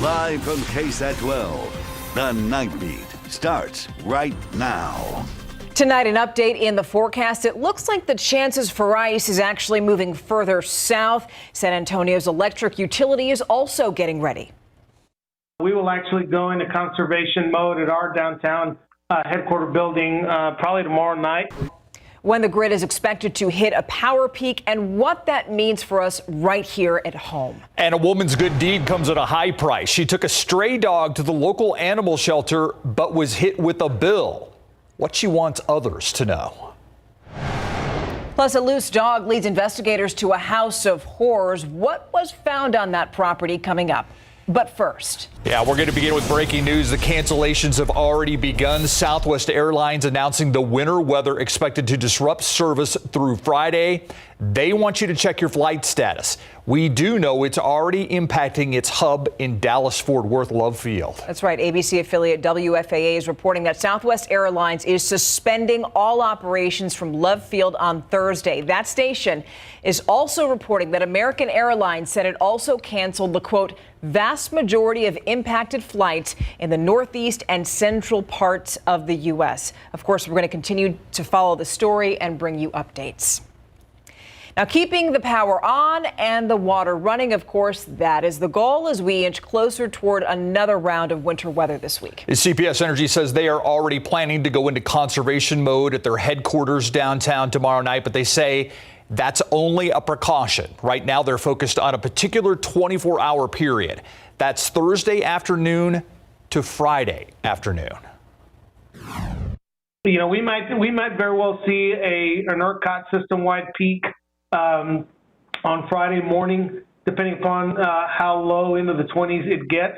Live from KSAT 12, the Nightbeat starts right now. Tonight, an update in the forecast. It looks like the chances for ice is actually moving further south. San Antonio's electric utility is also getting ready. We will actually go into conservation mode at our downtown headquarter building probably tomorrow night. When the grid is expected to hit a power peak and what that means for us right here at home. And a woman's good deed comes at a high price. She took a stray dog to the local animal shelter, but was hit with a bill. What she wants others to know. Plus, a loose dog leads investigators to a house of horrors. What was found on that property coming up? But first. Yeah, we're going to begin with breaking news. The cancellations have already begun. Southwest Airlines announcing the winter weather expected to disrupt service through Friday. They want you to check your flight status. We do know it's already impacting its hub in Dallas-Fort Worth Love Field. That's right. ABC affiliate WFAA is reporting that Southwest Airlines is suspending all operations from Love Field on Thursday. That station is also reporting that American Airlines said it also canceled the, quote, vast majority of impacted flights in the northeast and central parts of the U.S. Of course, we're going to continue to follow the story and bring you updates. Now, keeping the power on and the water running, of course, that is the goal as we inch closer toward another round of winter weather this week. CPS Energy says they are already planning to go into conservation mode at their headquarters downtown tomorrow night, but they say that's only a precaution. Right now, they're focused on a particular 24-hour period. That's Thursday afternoon to Friday afternoon. You know, we might very well see an ERCOT system-wide peak on Friday morning, depending upon how low into the 20s it gets.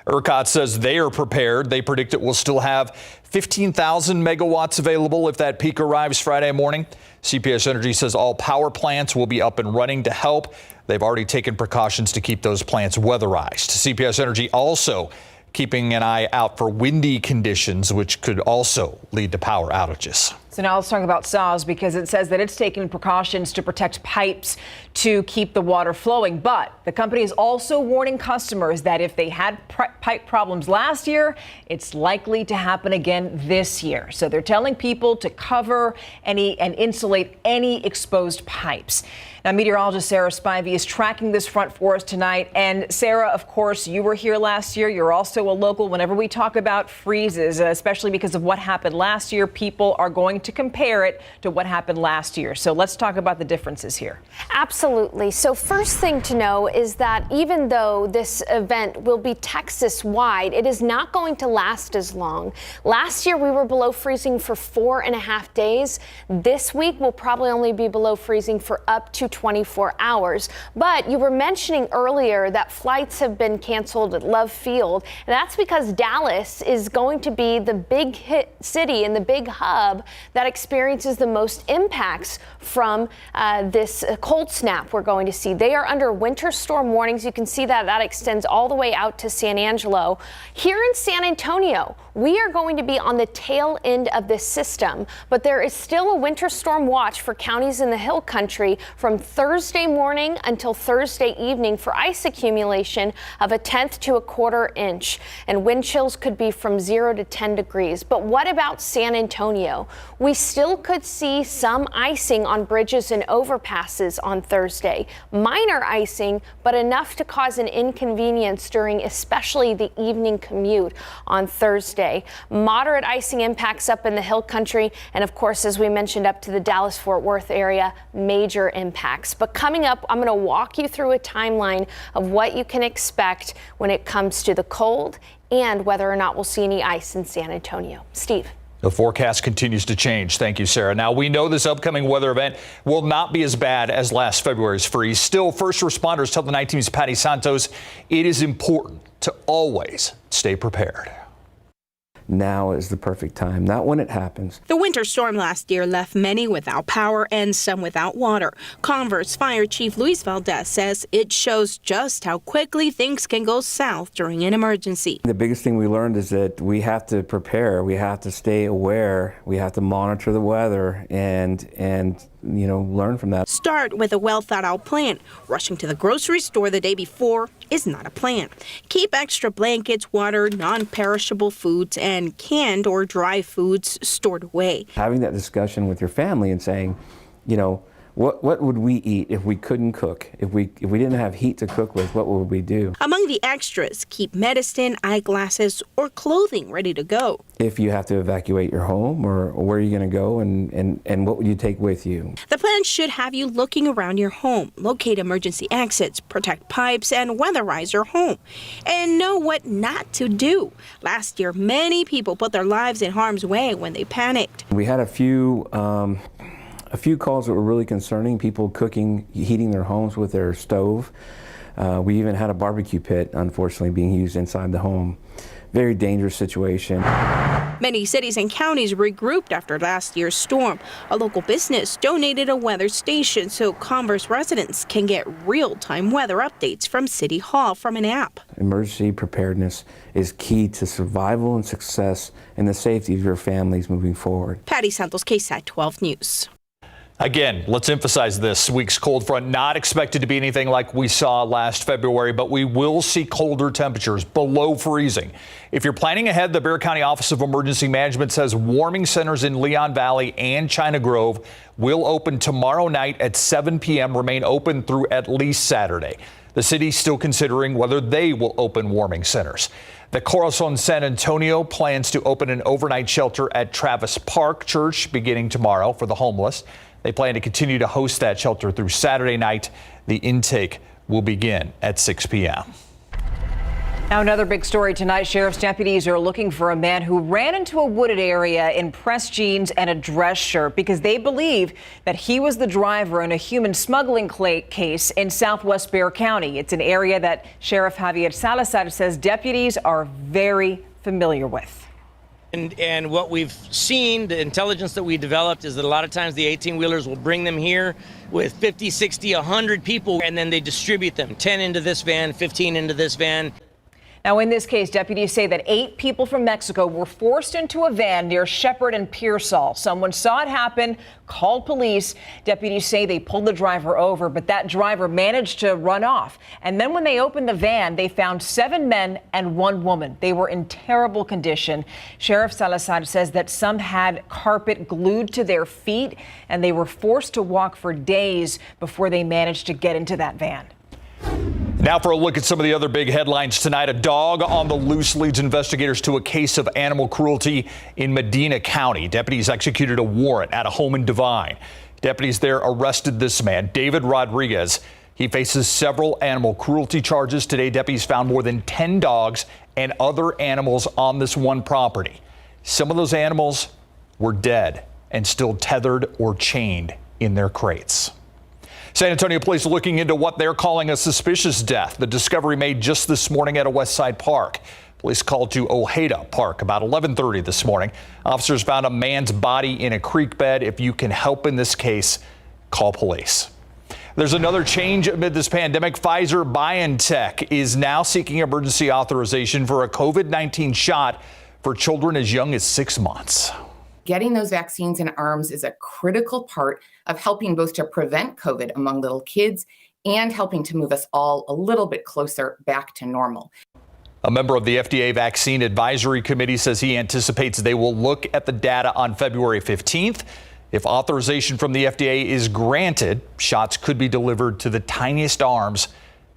ERCOT says they are prepared. They predict it will still have 15,000 megawatts available if that peak arrives Friday morning. CPS Energy says all power plants will be up and running to help. They've already taken precautions to keep those plants weatherized. CPS Energy also keeping an eye out for windy conditions, which could also lead to power outages. So now let's talk about SAWS, because it says that it's taking precautions to protect pipes to keep the water flowing. But the company is also warning customers that if they had pipe problems last year, it's likely to happen again this year. So they're telling people to cover any and insulate any exposed pipes. Now, meteorologist Sarah Spivey is tracking this front for us tonight. And Sarah, of course, you were here last year. You're also a local. Whenever we talk about freezes, especially because of what happened last year, people are going to compare it to what happened last year. So let's talk about the differences here. Absolutely. So first thing to know is that even though this event will be Texas-wide, it is not going to last as long. Last year, we were below freezing for 4.5 days. This week, we'll probably only be below freezing for up to 24 hours. But you were mentioning earlier that flights have been canceled at Love Field, and that's because Dallas is going to be the big hit city and the big hub that experiences the most impacts from this cold snap we're going to see. They are under winter storm warnings. You can see that extends all the way out to San Angelo. Here in San Antonio, we are going to be on the tail end of this system, but there is still a winter storm watch for counties in the Hill Country from Thursday morning until Thursday evening for ice accumulation of 1/10 to 1/4 inch, and wind chills could be from 0 to 10 degrees. But what about San Antonio? We still could see some icing on bridges and overpasses on Thursday. Minor icing, but enough to cause an inconvenience during especially the evening commute on Thursday. Moderate icing impacts up in the Hill Country, and of course, as we mentioned, up to the Dallas-Fort Worth area, major impacts. But coming up, I'm going to walk you through a timeline of what you can expect when it comes to the cold and whether or not we'll see any ice in San Antonio. Steve. The forecast continues to change. Thank you, Sarah. Now, we know this upcoming weather event will not be as bad as last February's freeze. Still, first responders tell the Night Team's Patty Santos it is important to always stay prepared. Now is the perfect time, not when it happens. The winter storm last year left many without power and some without water. Converse Fire Chief Luis Valdez says it shows just how quickly things can go south during an emergency. The biggest thing we learned is that we have to prepare, we have to stay aware, we have to monitor the weather and learn from that. Start with a well-thought-out plan. Rushing to the grocery store the day before is not a plan. Keep extra blankets, water, non-perishable foods, and canned or dry foods stored away. Having that discussion with your family and saying, what would we eat if we couldn't cook? If we didn't have heat to cook with, what would we do? Among the extras, keep medicine, eyeglasses, or clothing ready to go. If you have to evacuate your home, or where are you going to go, and what would you take with you? The plan should have you looking around your home, locate emergency exits, protect pipes, and weatherize your home, and know what not to do. Last year, many people put their lives in harm's way when they panicked. We had a few calls that were really concerning, people heating their homes with their stove. We even had a barbecue pit, unfortunately, being used inside the home. Very dangerous situation. Many cities and counties regrouped after last year's storm. A local business donated a weather station so Converse residents can get real-time weather updates from City Hall from an app. Emergency preparedness is key to survival and success and the safety of your families moving forward. Patty Santos, KSAT 12 News. Again, let's emphasize this week's cold front not expected to be anything like we saw last February, but we will see colder temperatures below freezing. If you're planning ahead, the Bexar County Office of Emergency Management says warming centers in Leon Valley and China Grove will open tomorrow night at 7 p.m., remain open through at least Saturday. The city's still considering whether they will open warming centers. The Corazon San Antonio plans to open an overnight shelter at Travis Park Church beginning tomorrow for the homeless. They plan to continue to host that shelter through Saturday night. The intake will begin at 6 p.m. Now, another big story tonight. Sheriff's deputies are looking for a man who ran into a wooded area in pressed jeans and a dress shirt because they believe that he was the driver in a human smuggling case in southwest Bexar County. It's an area that Sheriff Javier Salazar says deputies are very familiar with. And what we've seen, the intelligence that we developed, is that a lot of times the 18-wheelers will bring them here with 50, 60, 100 people, and then they distribute them, 10 into this van, 15 into this van. Now, in this case, deputies say that 8 people from Mexico were forced into a van near Shepherd and Pearsall. Someone saw it happen, called police. Deputies say they pulled the driver over, but that driver managed to run off. And then when they opened the van, they found 7 men and 1 woman. They were in terrible condition. Sheriff Salazar says that some had carpet glued to their feet, and they were forced to walk for days before they managed to get into that van. Now for a look at some of the other big headlines tonight. A dog on the loose leads investigators to a case of animal cruelty in Medina County. Deputies executed a warrant at a home in Devine. Deputies there arrested this man, David Rodriguez. He faces several animal cruelty charges. Today, deputies found more than 10 dogs and other animals on this one property. Some of those animals were dead and still tethered or chained in their crates. San Antonio police are looking into what they're calling a suspicious death. The discovery made just this morning at a Westside Park. Police called to Ojeda Park about 11:30 this morning. Officers found a man's body in a creek bed. If you can help in this case, call police. There's another change amid this pandemic. Pfizer-BioNTech is now seeking emergency authorization for a COVID-19 shot for children as young as 6 months. Getting those vaccines in arms is a critical part of helping both to prevent COVID among little kids and helping to move us all a little bit closer back to normal. A member of the FDA Vaccine Advisory Committee says he anticipates they will look at the data on February 15th. If authorization from the FDA is granted, shots could be delivered to the tiniest arms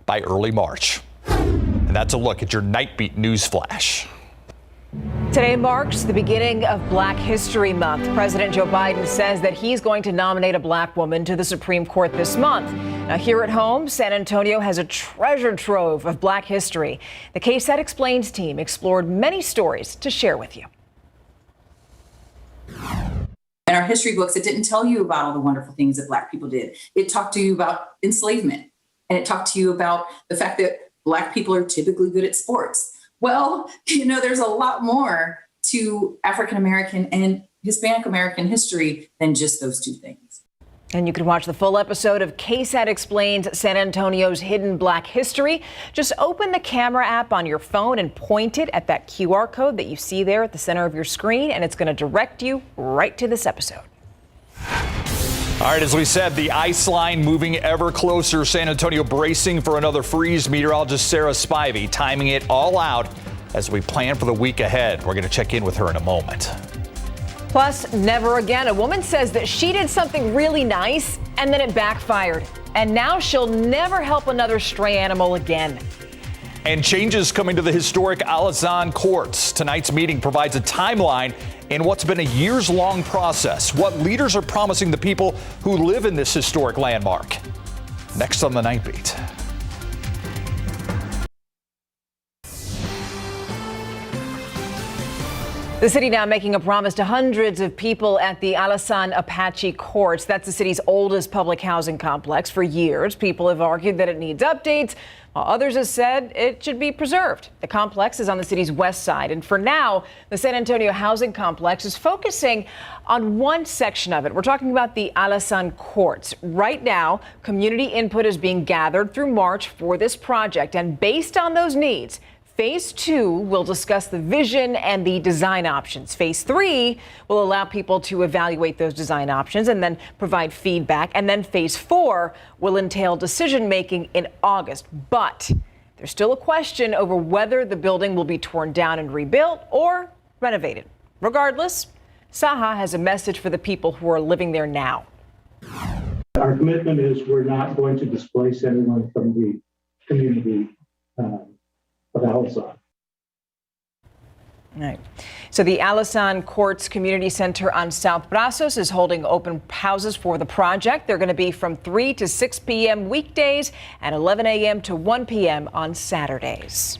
by early March. And that's a look at your Nightbeat news flash. Today marks the beginning of Black History Month. President Joe Biden says that he's going to nominate a black woman to the Supreme Court this month. Now, here at home, San Antonio has a treasure trove of Black history. The KSAT Explains team explored many stories to share with you. In our history books, it didn't tell you about all the wonderful things that Black people did. It talked to you about enslavement, and it talked to you about the fact that Black people are typically good at sports. Well, there's a lot more to African American and Hispanic American history than just those two things. And you can watch the full episode of KSAT Explains San Antonio's Hidden Black History. Just open the camera app on your phone and point it at that QR code that you see there at the center of your screen, and it's going to direct you right to this episode. All right, as we said, the ice line moving ever closer. San Antonio bracing for another freeze. Meteorologist Sarah Spivey timing it all out as we plan for the week ahead. We're going to check in with her in a moment. Plus, never again. A woman says that she did something really nice and then it backfired. And now she'll never help another stray animal again. And changes coming to the historic Alazan courts. Tonight's meeting provides a timeline in what's been a years-long process. What leaders are promising the people who live in this historic landmark. Next on the Nightbeat. The city now making a promise to hundreds of people at the Alazan Apache Courts. That's the city's oldest public housing complex. For years, people have argued that it needs updates, while others have said it should be preserved. The complex is on the city's west side, and for now, the San Antonio housing complex is focusing on one section of it. We're talking about the Alazan Courts. Right now, community input is being gathered through March for this project, and based on those needs, Phase 2 will discuss the vision and the design options. Phase 3 will allow people to evaluate those design options and then provide feedback. And then Phase 4 will entail decision making in August. But there's still a question over whether the building will be torn down and rebuilt or renovated. Regardless, Saha has a message for the people who are living there now. Our commitment is we're not going to displace anyone from the community of Alazan. Right. So the Alazan Courts Community Center on South Brazos is holding open houses for the project. They're going to be from 3 to 6 p.m. weekdays and 11 a.m. to 1 p.m. on Saturdays.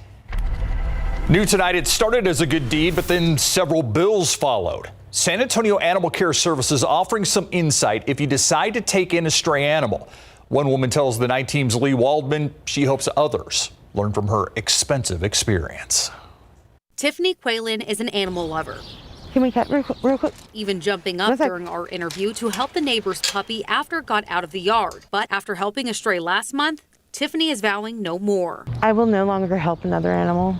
New tonight, it started as a good deed, but then several bills followed. San Antonio Animal Care Services offering some insight if you decide to take in a stray animal. One woman tells the Night Team's Lee Waldman she hopes others learn from her expensive experience. Tiffany Quaylen is an animal lover. Can we cut real quick? Even jumping up during our interview to help the neighbor's puppy after it got out of the yard. But after helping a stray last month, Tiffany is vowing no more. I will no longer help another animal.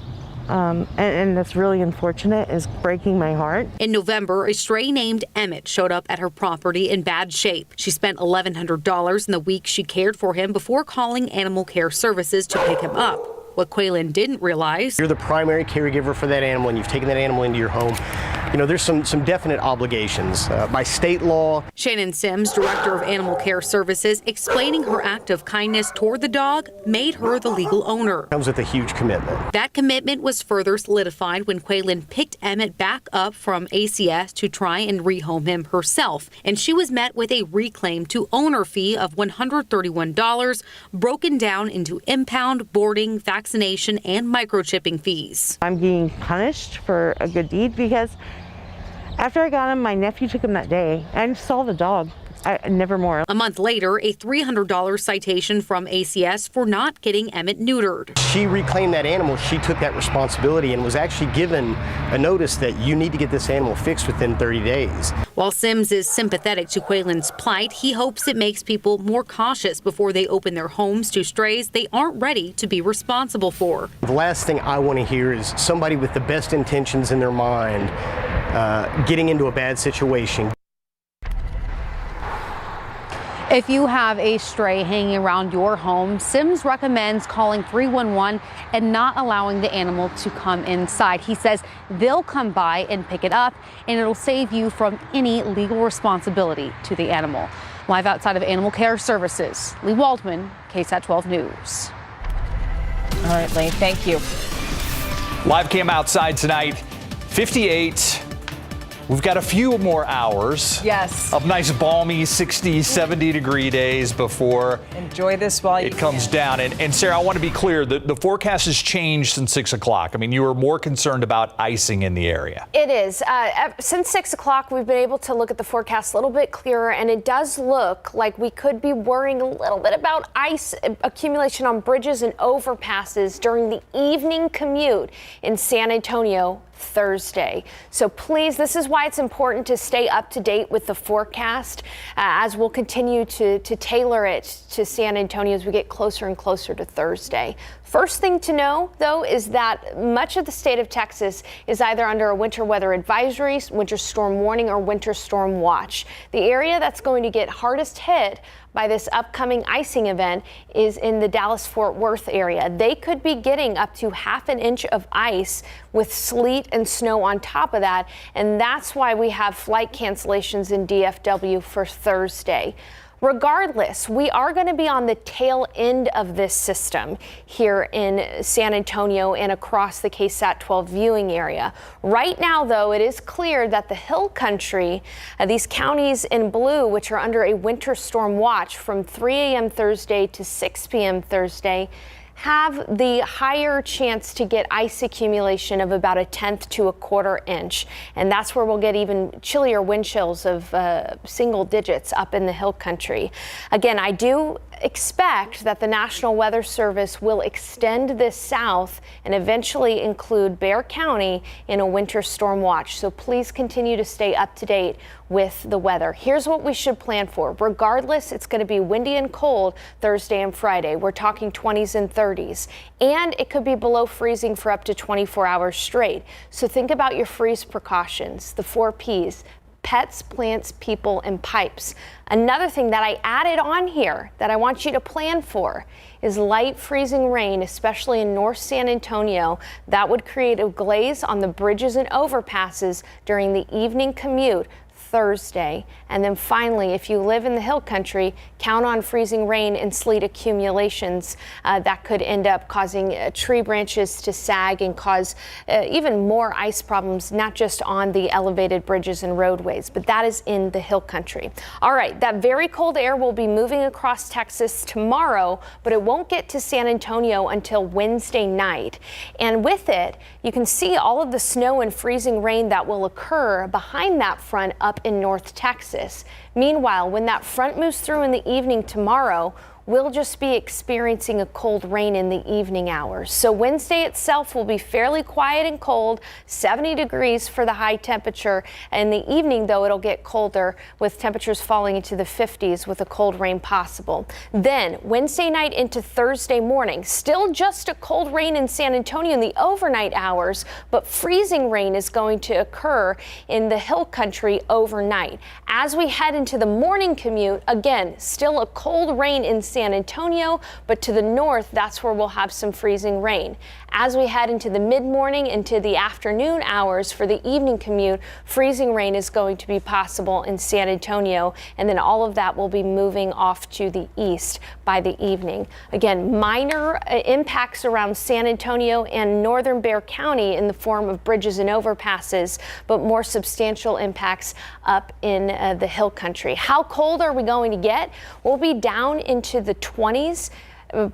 And that's really unfortunate. It's breaking my heart. In November, a stray named Emmett showed up at her property in bad shape. She spent $1,100 in the week she cared for him before calling Animal Care Services to pick him up. What Quaylen didn't realize, you're the primary caregiver for that animal and you've taken that animal into your home. You know, there's some definite obligations by state law. Shannon Sims, director of Animal Care Services, explaining her act of kindness toward the dog made her the legal owner. Comes with a huge commitment. That commitment was further solidified when Quaylen picked Emmett back up from ACS to try and rehome him herself. And she was met with a reclaim to owner fee of $131, broken down into impound, boarding, vaccination, and microchipping fees. I'm being punished for a good deed because after I got him, my nephew took him that day. I saw the dog. Never more. A month later, a $300 citation from ACS for not getting Emmett neutered. She reclaimed that animal. She took that responsibility and was actually given a notice that you need to get this animal fixed within 30 days. While Sims is sympathetic to Quaylen's plight, he hopes it makes people more cautious before they open their homes to strays they aren't ready to be responsible for. The last thing I want to hear is somebody with the best intentions in their mind getting into a bad situation. If you have a stray hanging around your home, Sims recommends calling 311 and not allowing the animal to come inside. He says they'll come by and pick it up, and it'll save you from any legal responsibility to the animal. Live outside of Animal Care Services, Lee Waldman, KSAT 12 News. All right, Lee, thank you. Live cam outside tonight, 58. We've got a few more hours of nice balmy 60, 70 degree days before enjoy this while it comes down. And Sarah, I want to be clear that the forecast has changed since 6 o'clock. I mean, you were more concerned about icing in the area. It is. Since 6 o'clock, we've been able to look at the forecast a little bit clearer, and it does look like we could be worrying a little bit about ice accumulation on bridges and overpasses during the evening commute in San Antonio Thursday. So please, this is why it's important to stay up to date with the forecast as we'll continue to tailor it to San Antonio as we get closer and closer to Thursday. First thing to know, though, is that much of the state of Texas is either under a winter weather advisory, winter storm warning, or winter storm watch. The area that's going to get hardest hit by this upcoming icing event is in the Dallas-Fort Worth area. They could be getting up to ½ an inch of ice with sleet and snow on top of that, and that's why we have flight cancellations in DFW for Thursday. Regardless, we are going to be on the tail end of this system here in San Antonio and across the KSAT 12 viewing area. Right now, though, it is clear that the Hill Country, these counties in blue, which are under a winter storm watch from 3 a.m. Thursday to 6 p.m. Thursday, have the higher chance to get ice accumulation of about 1/10 to 1/4 inch. And that's where we'll get even chillier wind chills of single digits up in the Hill Country. Again, I do expect that the National Weather Service will extend this south and eventually include Bexar County in a winter storm watch. So please continue to stay up to date with the weather. Here's what we should plan for. Regardless, it's going to be windy and cold Thursday and Friday. We're talking 20s and 30s. And it could be below freezing for up to 24 hours straight. So think about your freeze precautions, the 4 Ps. Pets, plants, people, and pipes. Another thing that I added on here that I want you to plan for is light freezing rain, especially in North San Antonio. That would create a glaze on the bridges and overpasses during the evening commute Thursday. And then finally, if you live in the Hill Country, count on freezing rain and sleet accumulations that could end up causing tree branches to sag and cause even more ice problems, not just on the elevated bridges and roadways, but that is in the Hill Country. All right, that very cold air will be moving across Texas tomorrow, but it won't get to San Antonio until Wednesday night. And with it, you can see all of the snow and freezing rain that will occur behind that front up in North Texas. Meanwhile, when that front moves through in the evening tomorrow, we'll just be experiencing a cold rain in the evening hours. So Wednesday itself will be fairly quiet and cold, 70 degrees for the high temperature. In the evening, though, it'll get colder with temperatures falling into the 50s with a cold rain possible. Then Wednesday night into Thursday morning, still just a cold rain in San Antonio in the overnight hours, but freezing rain is going to occur in the Hill Country overnight. As we head into the morning commute, again, still a cold rain in San Antonio, but to the north, that's where we'll have some freezing rain. As we head into the mid-morning into the afternoon hours for the evening commute, freezing rain is going to be possible in San Antonio, and then all of that will be moving off to the east by the evening. Again, minor impacts around San Antonio and northern Bexar County in the form of bridges and overpasses, but more substantial impacts up in the Hill Country. How cold are we going to get? We'll be down into the 20s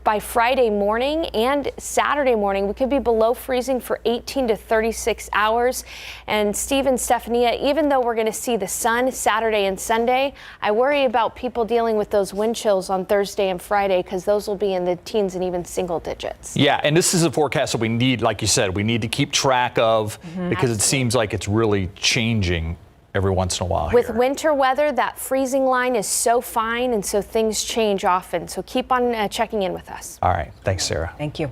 by Friday morning and Saturday morning. We could be below freezing for 18 to 36 hours. And Steve and Stephania, even though we're going to see the sun Saturday and Sunday, I worry about people dealing with those wind chills on Thursday and Friday because those will be in the teens and even single digits. Yeah, and this is a forecast that we need, like you said, we need to keep track of because it seems like it's really changing every once in a while. With winter weather, that freezing line is so fine, and so things change often. So keep on checking in with us. All right. Thanks, Sarah. Thank you.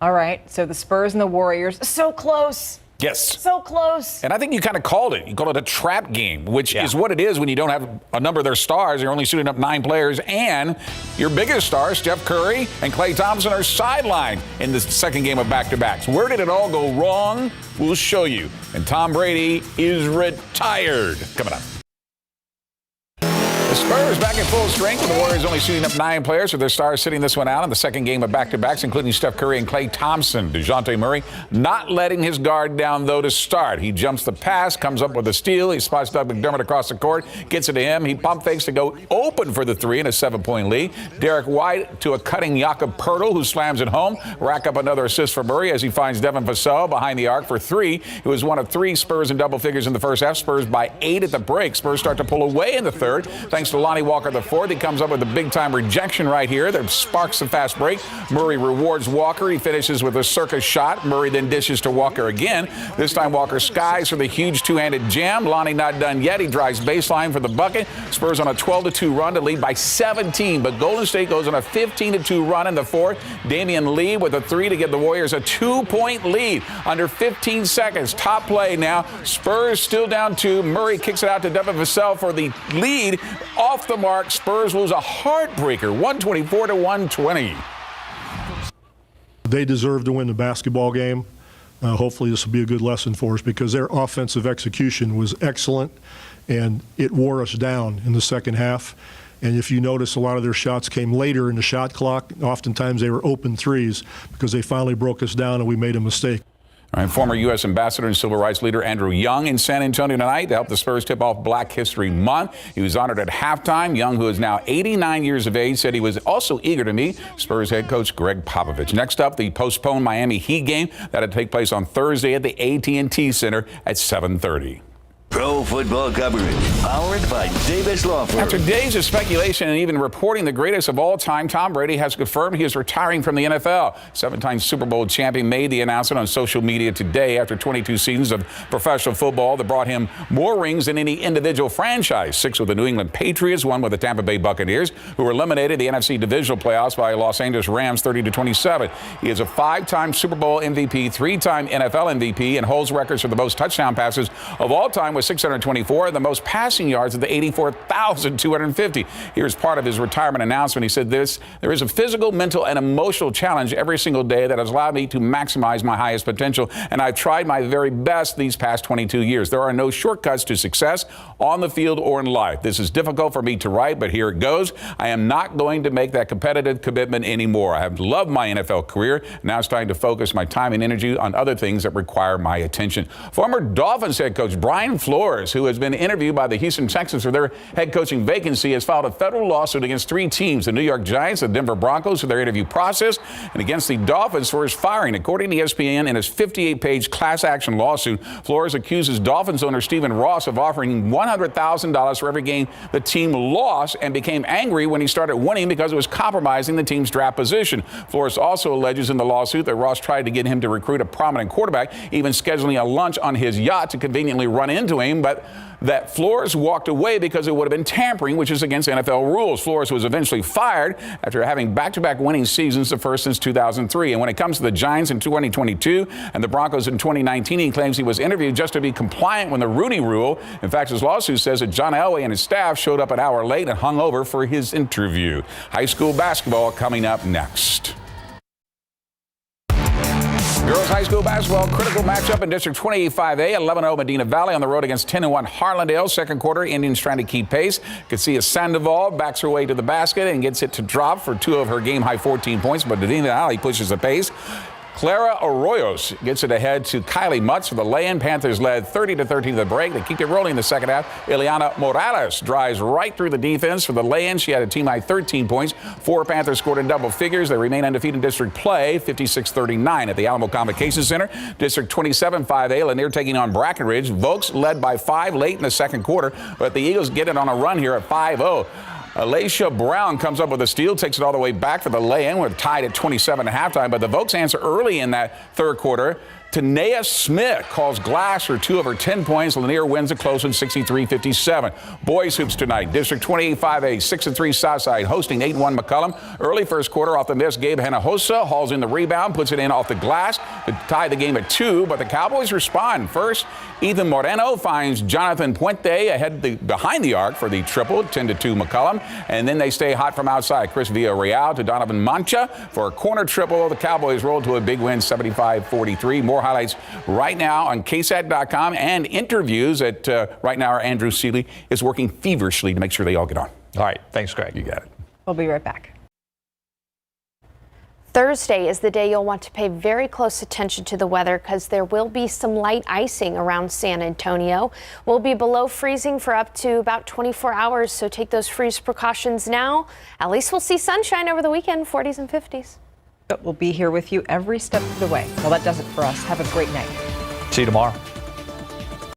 All right. So the Spurs and the Warriors, so close. Yes. So close. And I think you kind of called it. You called it a trap game, which is what it is when you don't have a number of their stars. You're only suiting up 9 players, and your biggest stars, Steph Curry and Klay Thompson, are sidelined in the second game of back-to-backs. Where did it all go wrong? We'll show you. And Tom Brady is retired. Coming up. The Spurs back in full strength, with the Warriors only suiting up 9 players, with their stars sitting this one out in the second game of back-to-backs, including Steph Curry and Klay Thompson. DeJounte Murray not letting his guard down, though, to start. He jumps the pass, comes up with a steal. He spots Doug McDermott across the court, gets it to him. He pump fakes to go open for the 3 in a 7-point lead. Derek White to a cutting Jakob Poeltl, who slams it home. Rack up another assist for Murray as he finds Devin Vassell behind the arc for 3. It was one of 3 Spurs in double figures in the first half. Spurs by 8 at the break. Spurs start to pull away in the third, thanks thanks to Lonnie Walker IV. He comes up with a big-time rejection right here that sparks the fast break. Murray rewards Walker. He finishes with a circus shot. Murray then dishes to Walker again. This time Walker skies for the huge two-handed jam. Lonnie not done yet. He drives baseline for the bucket. Spurs on a 12-2 run to lead by 17, but Golden State goes on a 15-2 run in the fourth. Damian Lee with a three to give the Warriors a 2-point lead under 15 seconds. Top play now. Spurs still down 2. Murray kicks it out to Devin Vassell for the lead. Off the mark. Spurs lose a heartbreaker, 124-120. They deserve to win the basketball game. Hopefully this will be a good lesson for us because their offensive execution was excellent and it wore us down in the second half. And if you notice, a lot of their shots came later in the shot clock. Oftentimes they were open threes because they finally broke us down and we made a mistake. All right, former U.S. Ambassador and Civil Rights Leader Andrew Young in San Antonio tonight to help the Spurs tip off Black History Month. He was honored at halftime. Young, who is now 89 years of age, said he was also eager to meet Spurs head coach Greg Popovich. Next up, the postponed Miami Heat game that'll take place on Thursday at the AT&T Center at 7:30. Pro football coverage, powered by Davis Law Firm. After days of speculation and even reporting the greatest of all time, Tom Brady has confirmed he is retiring from the NFL. 7-time Super Bowl champion made the announcement on social media today after 22 seasons of professional football that brought him more rings than any individual franchise. 6 with the New England Patriots, 1 with the Tampa Bay Buccaneers, who were eliminated the NFC divisional playoffs by Los Angeles Rams 30-27. He is a 5-time Super Bowl MVP, 3-time NFL MVP, and holds records for the most touchdown passes of all time with 624, and the most passing yards of the 84,250. Here's part of his retirement announcement. He said there is a physical, mental, and emotional challenge every single day that has allowed me to maximize my highest potential, and I've tried my very best these past 22 years. There are no shortcuts to success on the field or in life. This is difficult for me to write, but here it goes. I am not going to make that competitive commitment anymore. I have loved my NFL career. Now it's time to focus my time and energy on other things that require my attention. Former Dolphins head coach Brian Flores, who has been interviewed by the Houston Texans for their head coaching vacancy, has filed a federal lawsuit against 3 teams, the New York Giants, the Denver Broncos, for their interview process, and against the Dolphins for his firing. According to ESPN, in his 58-page class action lawsuit, Flores accuses Dolphins owner Stephen Ross of offering $100,000 for every game the team lost and became angry when he started winning because it was compromising the team's draft position. Flores also alleges in the lawsuit that Ross tried to get him to recruit a prominent quarterback, even scheduling a lunch on his yacht to conveniently run into him, but that Flores walked away because it would have been tampering, which is against NFL rules. Flores was eventually fired after having back-to-back winning seasons, the first since 2003. And when it comes to the Giants in 2022 and the Broncos in 2019, he claims he was interviewed just to be compliant with the Rooney Rule. In fact, his lawsuit says that John Elway and his staff showed up an hour late and hung over for his interview. High school basketball coming up next. Girls high school basketball, critical matchup in District 28-5A, 11-0 Medina Valley on the road against 10-1 Harlandale. Second quarter, Indians trying to keep pace. Could see as Sandoval backs her way to the basket and gets it to drop for 2 of her game-high 14 points, but Medina Valley pushes the pace. Clara Arroyos gets it ahead to Kylie Mutz for the lay-in. Panthers led 30-13 to the break. They keep it rolling in the second half. Ileana Morales drives right through the defense for the lay-in. She had a team-high 13 points. 4 Panthers scored in double figures. They remain undefeated in district play, 56-39 at the Alamo Convocation Center. District 27-5A, Lanier taking on Brackenridge. Vokes led by 5 late in the second quarter, but the Eagles get it on a run here at 5-0. Alacia Brown comes up with a steal, takes it all the way back for the lay-in. We're tied at 27 at halftime, but the Vokes answer early in that third quarter. Tanea Smith calls glass for 2 of her 10 points. Lanier wins a close one, 63-57. Boys hoops tonight. District 28-5A, 6-3 Southside hosting 8-1 McCullum. Early first quarter off the miss, Gabe Hinojosa hauls in the rebound, puts it in off the glass to tie the game at 2, but the Cowboys respond. First, Ethan Moreno finds Jonathan Puente behind the arc for the triple, 10-2 McCullum, and then they stay hot from outside. Chris Villarreal to Donovan Mancha for a corner triple. The Cowboys roll to a big win, 75-43. More highlights right now on KSAT.com and interviews at right now. Our Andrew Seeley is working feverishly to make sure they all get on. All right. Thanks, Greg. You got it. We'll be right back. Thursday is the day you'll want to pay very close attention to the weather because there will be some light icing around San Antonio. We'll be below freezing for up to about 24 hours, so take those freeze precautions now. At least we'll see sunshine over the weekend, 40s and 50s. But we'll be here with you every step of the way. Well, that does it for us. Have a great night. See you tomorrow.